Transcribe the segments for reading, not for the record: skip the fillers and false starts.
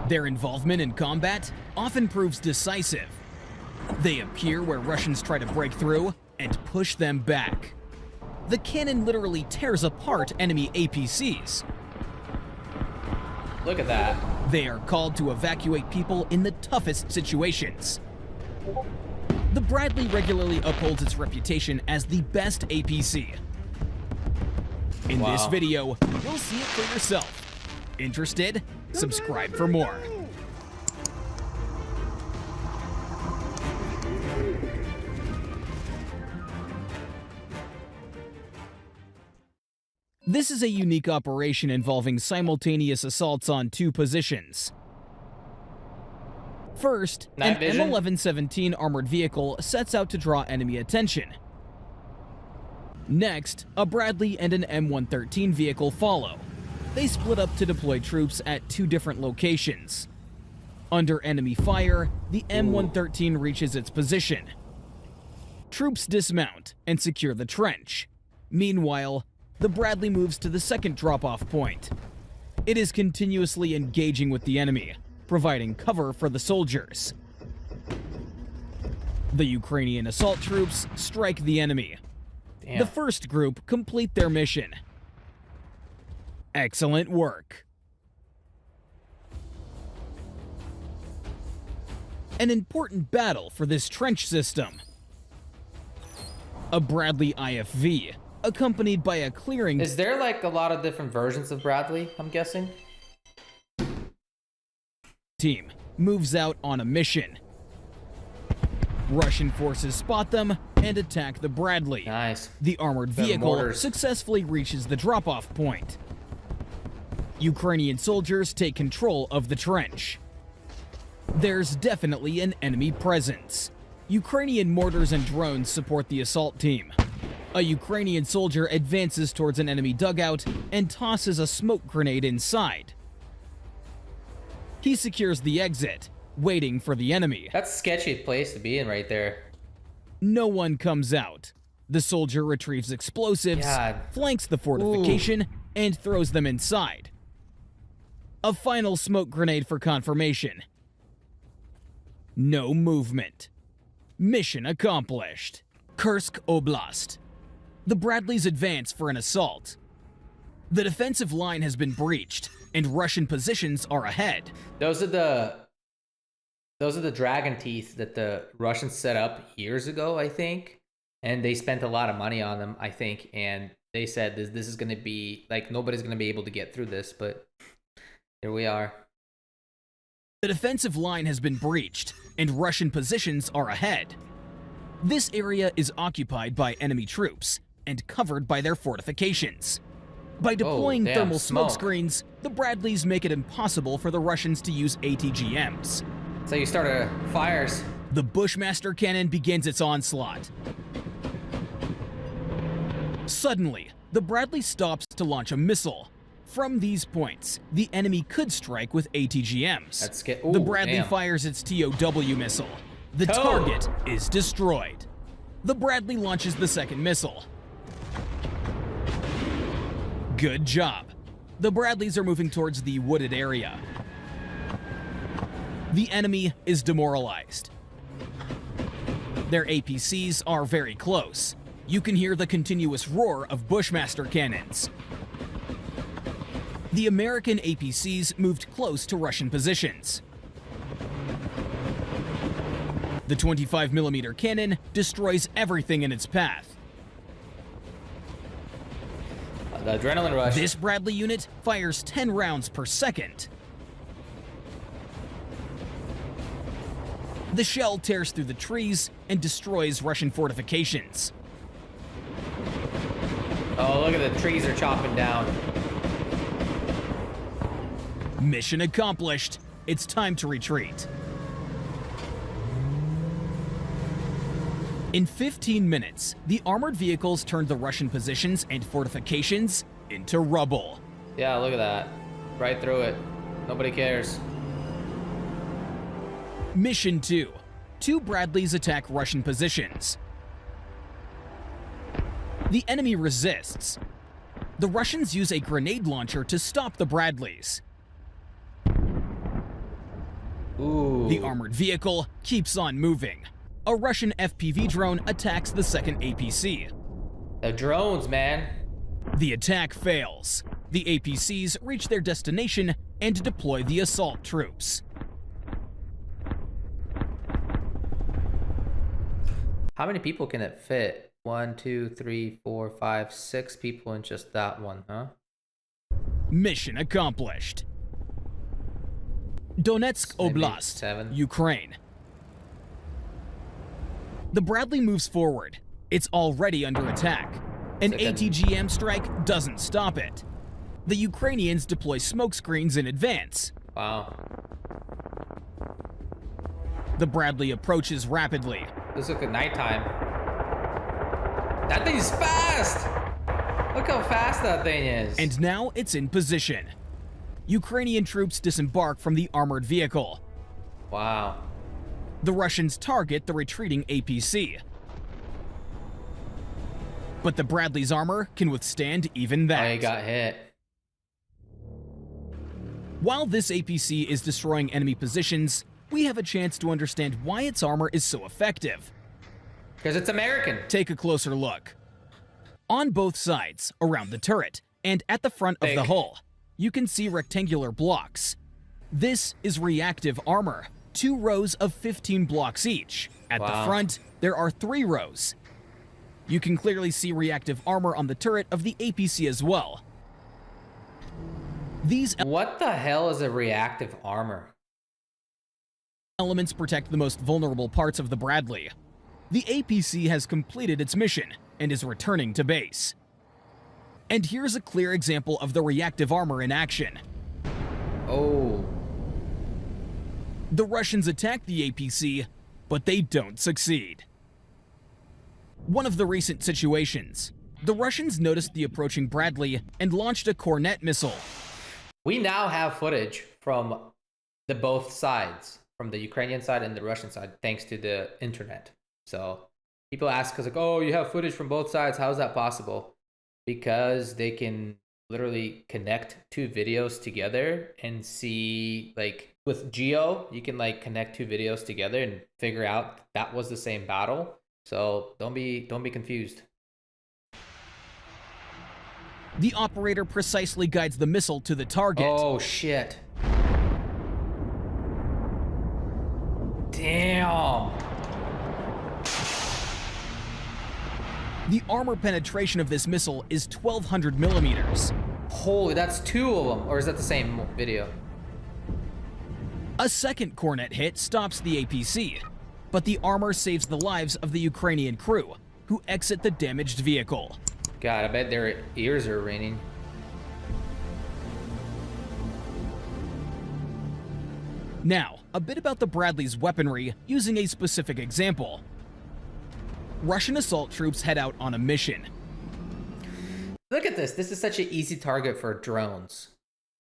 Their involvement in combat often proves decisive. They appear where Russians try to break through and push them back. The cannon literally tears apart enemy APCs. Look at that. They are called to evacuate people in the toughest situations. The Bradley regularly upholds its reputation as the best APC. In this video, you'll see it for yourself. Interested? Subscribe for more. This is a unique operation involving simultaneous assaults on two positions. First, an M1117 armored vehicle sets out to draw enemy attention. Next, a Bradley and an M113 vehicle follow. They split up to deploy troops at two different locations. Under enemy fire, the M113 reaches its position. Troops dismount and secure the trench. Meanwhile, the Bradley moves to the second drop-off point. It is continuously engaging with the enemy, providing cover for the soldiers. The Ukrainian assault troops strike the enemy. Damn. The first group complete their mission. Excellent work. An important battle for this trench system. A Bradley IFV, accompanied by a clearing. Is there like a lot of different versions of Bradley, I'm guessing? Team moves out on a mission. Russian forces spot them and attack the Bradley. Nice. The armored vehicle successfully reaches the drop-off point. Ukrainian soldiers take control of the trench. There's definitely an enemy presence. Ukrainian mortars and drones support the assault team. A Ukrainian soldier advances towards an enemy dugout and tosses a smoke grenade inside. He secures the exit, waiting for the enemy. That's a sketchy place to be in right there. No one comes out. The soldier retrieves explosives, flanks the fortification, and throws them inside. A final smoke grenade for confirmation. No movement. Mission accomplished. Kursk Oblast. The Bradleys advance for an assault. The defensive line has been breached, and Russian positions are ahead. Those are the dragon teeth that the Russians set up years ago, I think. And they spent a lot of money on them, I think. And they said this is going to be, like, nobody's going to be able to get through this, but here we are. The defensive line has been breached, and Russian positions are ahead. This area is occupied by enemy troops and covered by their fortifications. By deploying thermal smoke screens, the Bradleys make it impossible for the Russians to use ATGMs. So you start fires. The Bushmaster cannon begins its onslaught. Suddenly, the Bradley stops to launch a missile. From these points, the enemy could strike with ATGMs. The Bradley fires its TOW missile. The target is destroyed. The Bradley launches the second missile. Good job. The Bradleys are moving towards the wooded area. The enemy is demoralized. Their APCs are very close. You can hear the continuous roar of Bushmaster cannons. The American APCs moved close to Russian positions. The 25mm cannon destroys everything in its path. The adrenaline rush. This Bradley unit fires 10 rounds per second. The shell tears through the trees and destroys Russian fortifications. Oh, look at the trees are chopping down. Mission accomplished. It's time to retreat. In 15 minutes, the armored vehicles turned the Russian positions and fortifications into rubble. Yeah, look at that. Right through it. Nobody cares. Mission 2. Two Bradleys attack Russian positions. The enemy resists. The Russians use a grenade launcher to stop the Bradleys. Ooh. The armored vehicle keeps on moving. A Russian FPV drone attacks the second APC. The drones, man. The attack fails. The APCs reach their destination and deploy the assault troops. How many people can it fit? 1, 2, 3, 4, 5, 6 people in just that one, huh? Mission accomplished. Donetsk Maybe Oblast, 7. Ukraine. The Bradley moves forward. It's already under attack. An ATGM strike doesn't stop it. The Ukrainians deploy smoke screens in advance. Wow. The Bradley approaches rapidly. This looks at nighttime. That thing's fast! Look how fast that thing is. And now it's in position. Ukrainian troops disembark from the armored vehicle. Wow. The Russians target the retreating APC. But the Bradley's armor can withstand even that. Oh, he got hit. While this APC is destroying enemy positions, we have a chance to understand why its armor is so effective. Because it's American. Take a closer look. On both sides, around the turret, and at the front of the hull, you can see rectangular blocks. This is reactive armor, 2 rows of 15 blocks each. At the front, there are 3 rows. You can clearly see reactive armor on the turret of the APC as well. These What the hell is a reactive armor? elements protect the most vulnerable parts of the Bradley. The APC has completed its mission and is returning to base. And here's a clear example of the reactive armor in action. Oh. The Russians attack the APC, but they don't succeed. One of the recent situations, the Russians noticed the approaching Bradley and launched a Cornet missile. We now have footage from the both sides, from the Ukrainian side and the Russian side, thanks to the internet. So people ask us like, oh, you have footage from both sides. How is that possible? Because they can literally connect 2 videos together and see, like with Geo, you can like connect 2 videos together and figure out that was the same battle. So don't be confused. The operator precisely guides the missile to the target. Oh shit. Damn. The armor penetration of this missile is 1,200 millimeters. Holy, that's 2 of them. Or is that the same video? A second Cornet hit stops the APC, but the armor saves the lives of the Ukrainian crew, who exit the damaged vehicle. God, I bet their ears are ringing. Now, a bit about the Bradley's weaponry using a specific example. Russian assault troops head out on a mission. Look at this. This is such an easy target for drones.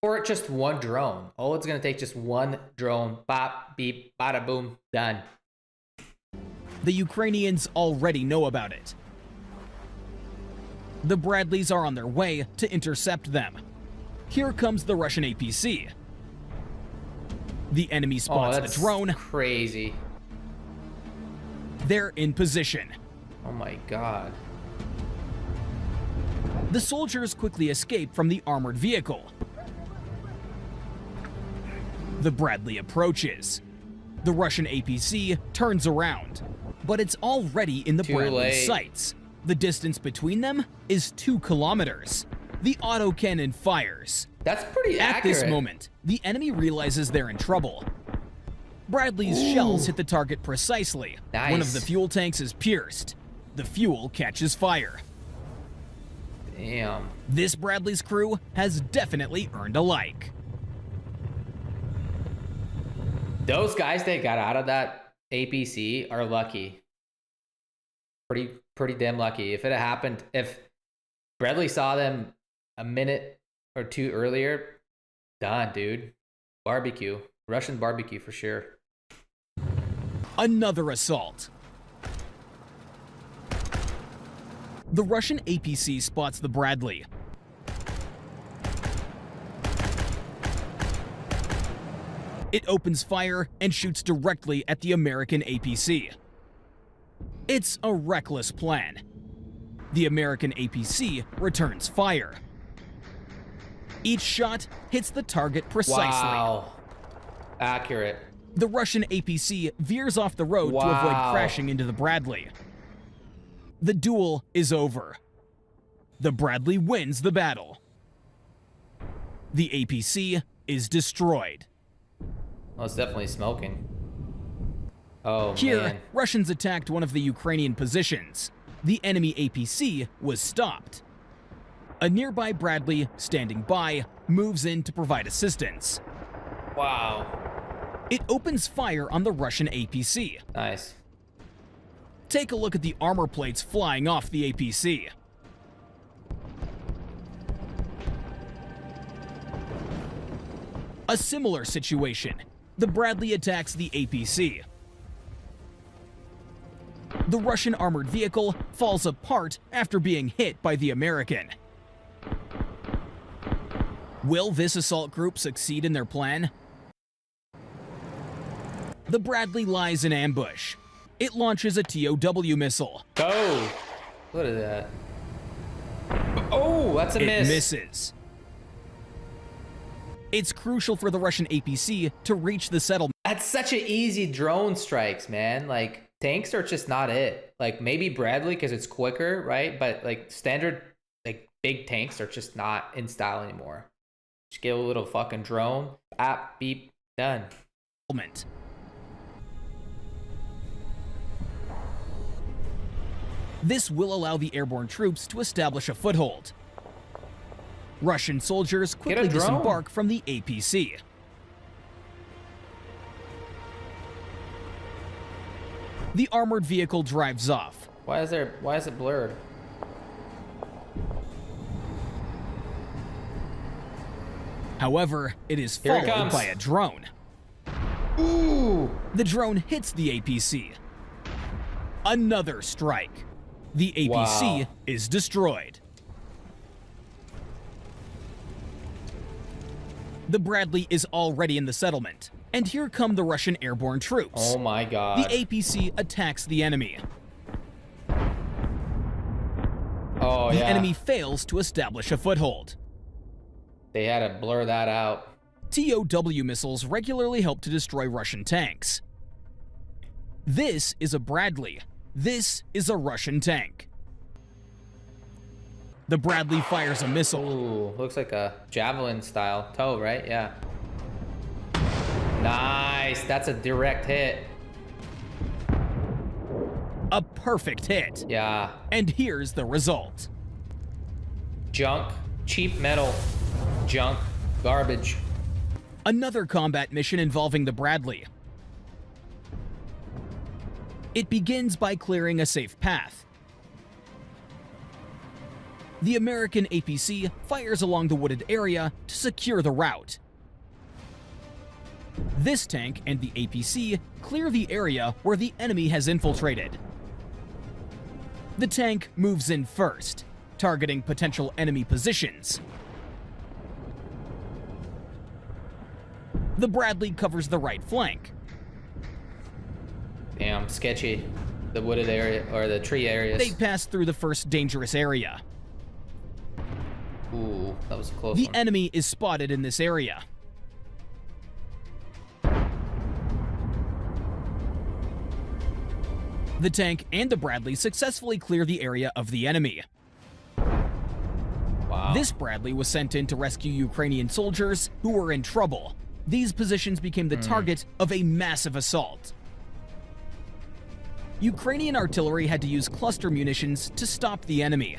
Or just one drone. Oh, it's going to take just one drone. Bop, beep, bada, boom, done. The Ukrainians already know about it. The Bradleys are on their way to intercept them. Here comes the Russian APC. The enemy spots the drone. Crazy. They're in position. Oh my god. The soldiers quickly escape from the armored vehicle. The Bradley approaches. The Russian APC turns around, but it's already in the Bradley's sights. The distance between them is 2 kilometers. The autocannon fires. That's pretty accurate. At this moment, the enemy realizes they're in trouble. Bradley's shells hit the target precisely. Nice. One of the fuel tanks is pierced. The fuel catches fire. Damn. This Bradley's crew has definitely earned a like. Those guys that got out of that APC are lucky. Pretty damn lucky. If it had happened, if Bradley saw them a minute or 2 earlier, done, dude. Barbecue. Russian barbecue for sure. Another assault. The Russian APC spots the Bradley. It opens fire and shoots directly at the American APC. It's a reckless plan. The American APC returns fire. Each shot hits the target precisely. Wow. Accurate. The Russian APC veers off the road to avoid crashing into the Bradley. The duel is over. The Bradley wins the battle. The APC is destroyed. Oh, it's definitely smoking. Oh, Here, man. Russians attacked one of the Ukrainian positions. The enemy APC was stopped. A nearby Bradley, standing by, moves in to provide assistance. Wow. It opens fire on the Russian APC. Nice. Take a look at the armor plates flying off the APC. A similar situation. The Bradley attacks the APC. The Russian armored vehicle falls apart after being hit by the American. Will this assault group succeed in their plan? The Bradley lies in ambush. It launches a TOW missile. Go! What is that? Oh, that's a miss. It misses. It's crucial for the Russian APC to reach the settlement. That's such an easy drone strikes, man. Like, tanks are just not it. Like, maybe Bradley because it's quicker, right? But, like, standard, like, big tanks are just not in style anymore. Just get a little fucking drone. Beep, done. This will allow the airborne troops to establish a foothold. Russian soldiers quickly disembark from the APC. The armored vehicle drives off. Why is it blurred? However, it is followed by a drone. Ooh! The drone hits the APC. Another strike. The APC is destroyed. The Bradley is already in the settlement, and here come the Russian airborne troops. Oh my god. The APC attacks the enemy. Oh, the yeah. enemy fails to establish a foothold. They had to blur that out. TOW missiles regularly help to destroy Russian tanks. This is a Bradley. This is a Russian tank. The Bradley fires a missile. Ooh, looks like a javelin style tow, right? Yeah. Nice. That's a direct hit. A perfect hit. Yeah. And here's the result. Junk. Cheap metal. Junk. Garbage. Another combat mission involving the Bradley. It begins by clearing a safe path. The American APC fires along the wooded area to secure the route. This tank and the APC clear the area where the enemy has infiltrated. The tank moves in first, targeting potential enemy positions. The Bradley covers the right flank. Damn, sketchy. The wooded area, or the tree areas. They pass through the first dangerous area. Ooh, that was a close The one. enemy is spotted in this area. The tank and the Bradley successfully clear the area of the enemy. Wow. This Bradley was sent in to rescue Ukrainian soldiers who were in trouble. These positions became the target of a massive assault. Ukrainian artillery had to use cluster munitions to stop the enemy.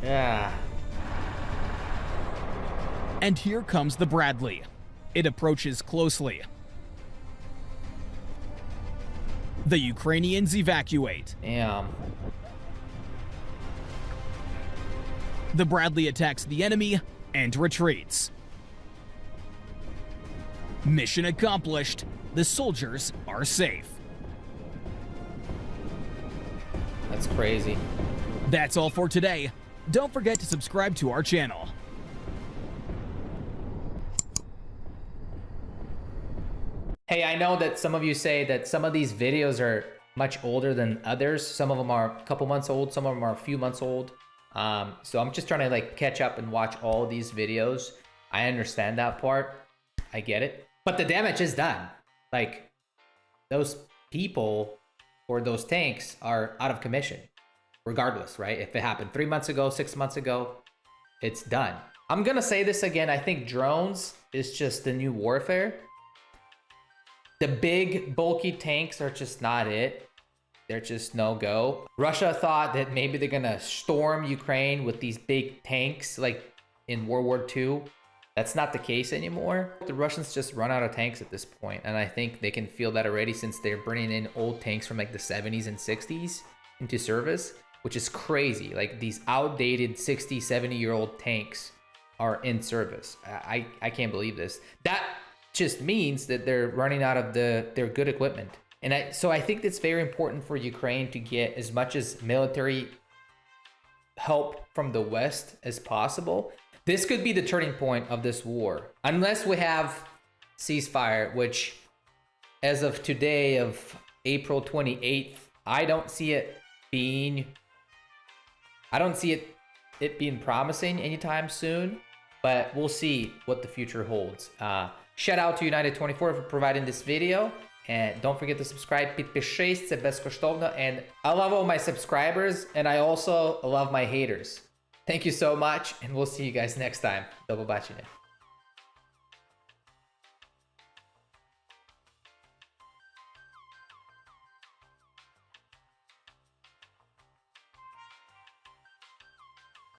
Yeah. And here comes the Bradley. It approaches closely. The Ukrainians evacuate. Damn. The Bradley attacks the enemy and retreats. Mission accomplished. The soldiers are safe. That's crazy. That's all for today. Don't forget to subscribe to our channel. Hey, I know that some of you say that some of these videos are much older than others. Some of them are a couple months old, some of them are a few months old. So I'm just trying to like catch up and watch all these videos. I understand that part. I get it. But the damage is done. Like, those people or those tanks are out of commission, regardless, right? If it happened 3 months ago, 6 months ago, it's done. I'm gonna say this again. I think drones is just the new warfare. The big, bulky tanks are just not it. They're just no go. Russia thought that maybe they're gonna storm Ukraine with these big tanks like in World War II. That's not the case anymore. The Russians just run out of tanks at this point, and I think they can feel that already since they're bringing in old tanks from like the 70s and 60s into service, which is crazy. Like, these outdated 60, 70-year-old tanks are in service. I can't believe this. That just means that they're running out of their good equipment. And so I think it's very important for Ukraine to get as much as military help from the West as possible. This could be the turning point of this war. Unless we have ceasefire, which as of today of April 28th, I don't see it being promising anytime soon, but we'll see what the future holds. Shout out to United24 for providing this video. And don't forget to subscribe. Підпишись, це безкоштовно. And I love all my subscribers, and I also love my haters. Thank you so much, and we'll see you guys next time. До побачення.